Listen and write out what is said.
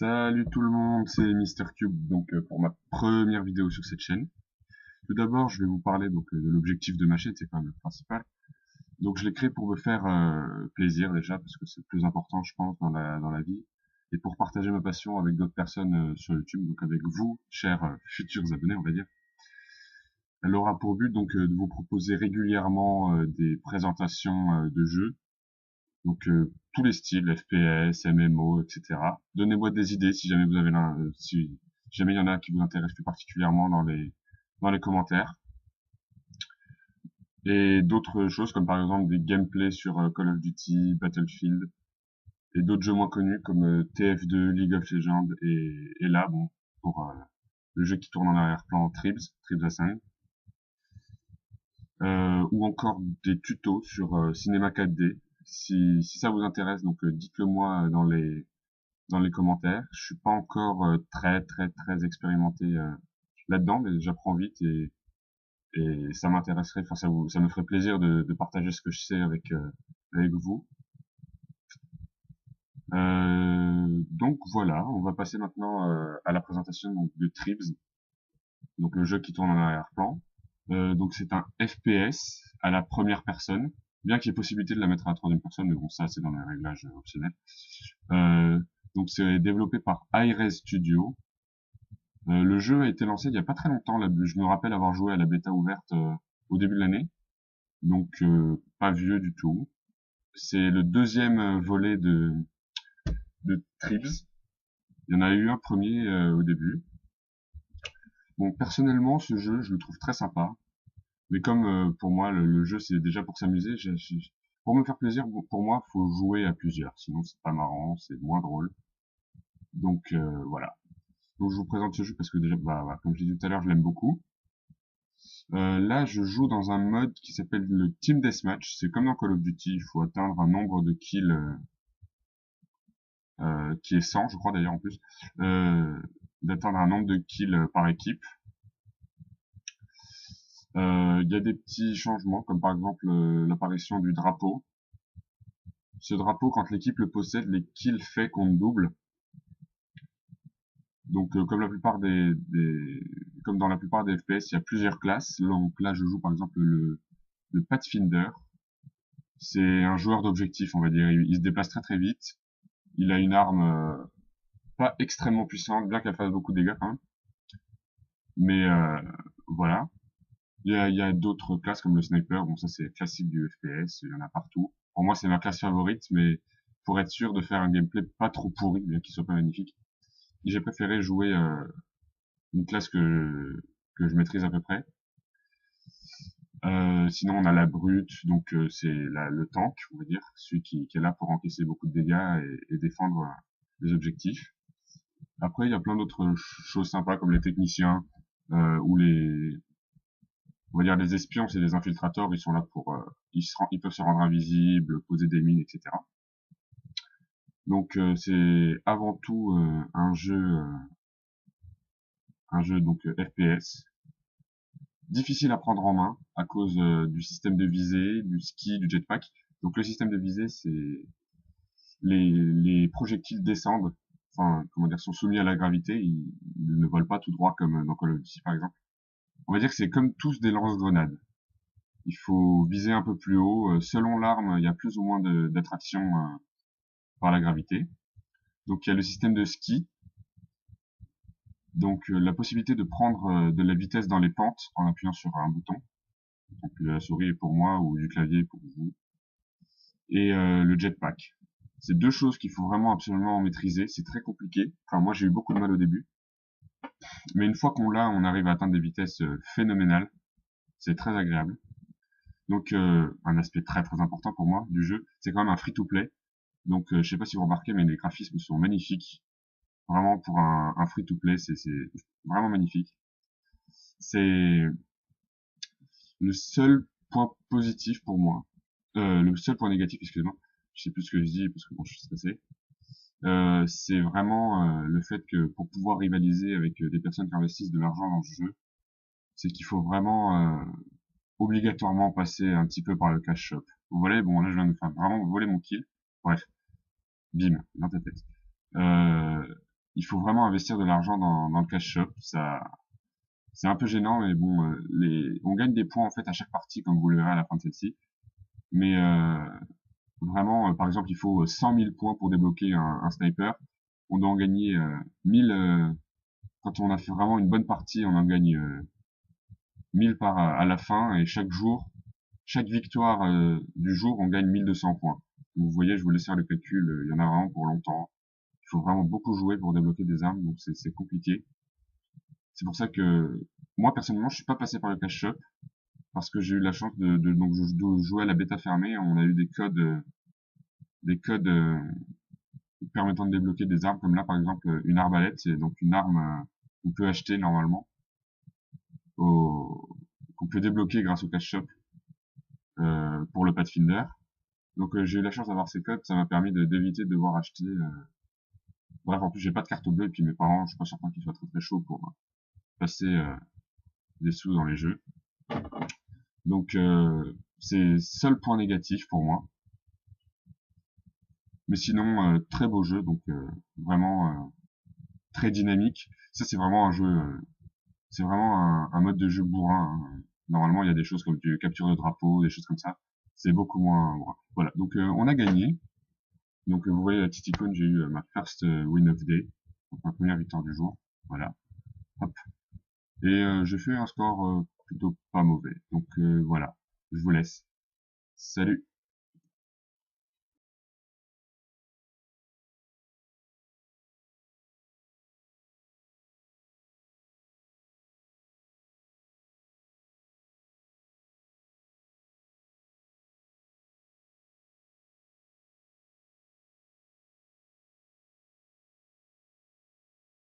Salut tout le monde, c'est Mister Cube pour ma première vidéo sur cette chaîne. Tout d'abord, je vais vous parler de l'objectif de ma chaîne, c'est quand même le principal. Donc je l'ai créé pour me faire plaisir déjà parce que c'est le plus important je pense dans la vie et pour partager ma passion avec d'autres personnes sur YouTube, donc avec vous, chers futurs abonnés, on va dire. Elle aura pour but de vous proposer régulièrement des présentations de jeux. Tous les styles, FPS, MMO, etc. Donnez-moi des idées si jamais vous avez si jamais il y en a qui vous intéressent plus particulièrement dans les commentaires. Et d'autres choses comme par exemple des gameplays sur Call of Duty, Battlefield et d'autres jeux moins connus comme TF2, League of Legends et là bon pour le jeu qui tourne en arrière-plan Tribs Ascend. Ou encore des tutos sur Cinema 4D. Si ça vous intéresse, dites-le moi dans les commentaires. Je suis pas encore très expérimenté là-dedans, mais j'apprends vite et ça m'intéresserait. Enfin, ça me ferait plaisir de partager ce que je sais avec vous. Donc voilà, on va passer maintenant à la présentation de Tribs, donc le jeu qui tourne en arrière-plan. Donc c'est un FPS à la première personne, bien qu'il y ait possibilité de la mettre à la troisième personne, mais bon ça c'est dans les réglages optionnels. Euh, donc c'est développé par Hi-Rez Studio. Le jeu a été lancé il y a pas très longtemps. Je me rappelle avoir joué à la bêta ouverte au début de l'année, donc pas vieux du tout. C'est le deuxième volet de Tribs. Il y en a eu un premier au début. Bon, personnellement, ce jeu, je le trouve très sympa. Mais comme pour moi, le jeu, c'est déjà pour s'amuser, pour me faire plaisir, pour moi, faut jouer à plusieurs. Sinon, c'est pas marrant, c'est moins drôle. Donc voilà. Donc je vous présente ce jeu parce que déjà, comme je l'ai dit tout à l'heure, je l'aime beaucoup. Là, je joue dans un mode qui s'appelle le Team Deathmatch. C'est comme dans Call of Duty, il faut atteindre un nombre de kills qui est 100, je crois d'ailleurs en plus, d'atteindre un nombre de kills par équipe. Il y a des petits changements, comme par exemple l'apparition du drapeau. Ce drapeau, quand l'équipe le possède, les kills faits comptent double. Donc comme comme dans la plupart des FPS, il y a plusieurs classes. Donc là, je joue par exemple le Pathfinder. C'est un joueur d'objectif, on va dire. Il se déplace très vite. Il a une arme pas extrêmement puissante, bien qu'elle fasse beaucoup de dégâts quand même. Mais voilà. Il y a d'autres classes comme le sniper. Bon, ça c'est classique du FPS. Il y en a partout. Pour moi, c'est ma classe favorite, mais pour être sûr de faire un gameplay pas trop pourri, bien qu'il soit pas magnifique, j'ai préféré jouer une classe que je maîtrise à peu près. Sinon, on a la brute, donc c'est le tank, on va dire, celui qui est là pour encaisser beaucoup de dégâts et défendre les objectifs. Après, il y a plein d'autres choses sympas comme les techniciens ou on va dire les espions, c'est des infiltrateurs, ils sont là pour, ils peuvent se rendre invisibles, poser des mines, etc. Donc c'est avant tout un jeu donc FPS. Difficile à prendre en main à cause du système de visée, du ski, du jetpack. Donc le système de visée, c'est les projectiles descendent, enfin comment dire, sont soumis à la gravité, ils ne volent pas tout droit comme dans Call of Duty par exemple. On va dire que c'est comme tous des lance-grenades. Il faut viser un peu plus haut. Selon l'arme, il y a plus ou moins d'attraction par la gravité. Donc il y a le système de ski. Donc la possibilité de prendre de la vitesse dans les pentes en appuyant sur un bouton. Donc la souris est pour moi ou du clavier pour vous. Et le jetpack. C'est deux choses qu'il faut vraiment absolument maîtriser. C'est très compliqué. Enfin moi j'ai eu beaucoup de mal au début. Mais une fois qu'on l'a, on arrive à atteindre des vitesses phénoménales. C'est très agréable. Donc un aspect très important pour moi du jeu, c'est quand même un free-to-play. Donc je sais pas si vous remarquez, mais les graphismes sont magnifiques. Vraiment pour un free-to-play, c'est vraiment magnifique. C'est le seul point positif pour moi. Le seul point négatif, excusez-moi. Je sais plus ce que je dis parce que bon, je suis stressé. C'est vraiment le fait que pour pouvoir rivaliser avec des personnes qui investissent de l'argent dans ce jeu, c'est qu'il faut vraiment obligatoirement passer un petit peu par le cash shop. Vous voyez, bon là je viens de faire vraiment voler mon kill. Bref, bim, dans ta tête. il faut vraiment investir de l'argent dans le cash shop. Ça, c'est un peu gênant, mais bon, on gagne des points en fait à chaque partie, comme vous le verrez à la fin de celle-ci. Mais vraiment, par exemple, il faut 100 000 points pour débloquer un sniper. On doit en gagner 1000. Quand on a fait vraiment une bonne partie, on en gagne 1000 à la fin, et chaque jour, chaque victoire du jour, on gagne 1200 points. Donc, vous voyez, je vous laisse faire le calcul, il y en a vraiment pour longtemps. Il faut vraiment beaucoup jouer pour débloquer des armes, donc c'est compliqué. C'est pour ça que moi personnellement, je suis pas passé par le cash shop parce que j'ai eu la chance de jouer à la bêta fermée. On a eu des codes permettant de débloquer des armes, comme là par exemple une arbalète, c'est donc une arme qu'on peut acheter normalement, qu'on peut débloquer grâce au cash shop pour le Pathfinder. Donc j'ai eu la chance d'avoir ces codes, ça m'a permis d'éviter de devoir acheter. Bref, en plus j'ai pas de carte bleue et puis mes parents, je suis pas certain qu'ils soient très très chauds pour passer des sous dans les jeux. Donc c'est seul point négatif pour moi. Mais sinon très beau jeu, donc vraiment très dynamique. Ça c'est vraiment un jeu, c'est vraiment un mode de jeu bourrin, hein. Normalement il y a des choses comme du capture de drapeau, des choses comme ça. C'est beaucoup moins bourrin. Voilà, donc on a gagné. Donc vous voyez la petite icône, j'ai eu ma first win of day, donc ma première victoire du jour. Voilà, hop. Et j'ai fait un score plutôt pas mauvais. Donc voilà, je vous laisse. Salut!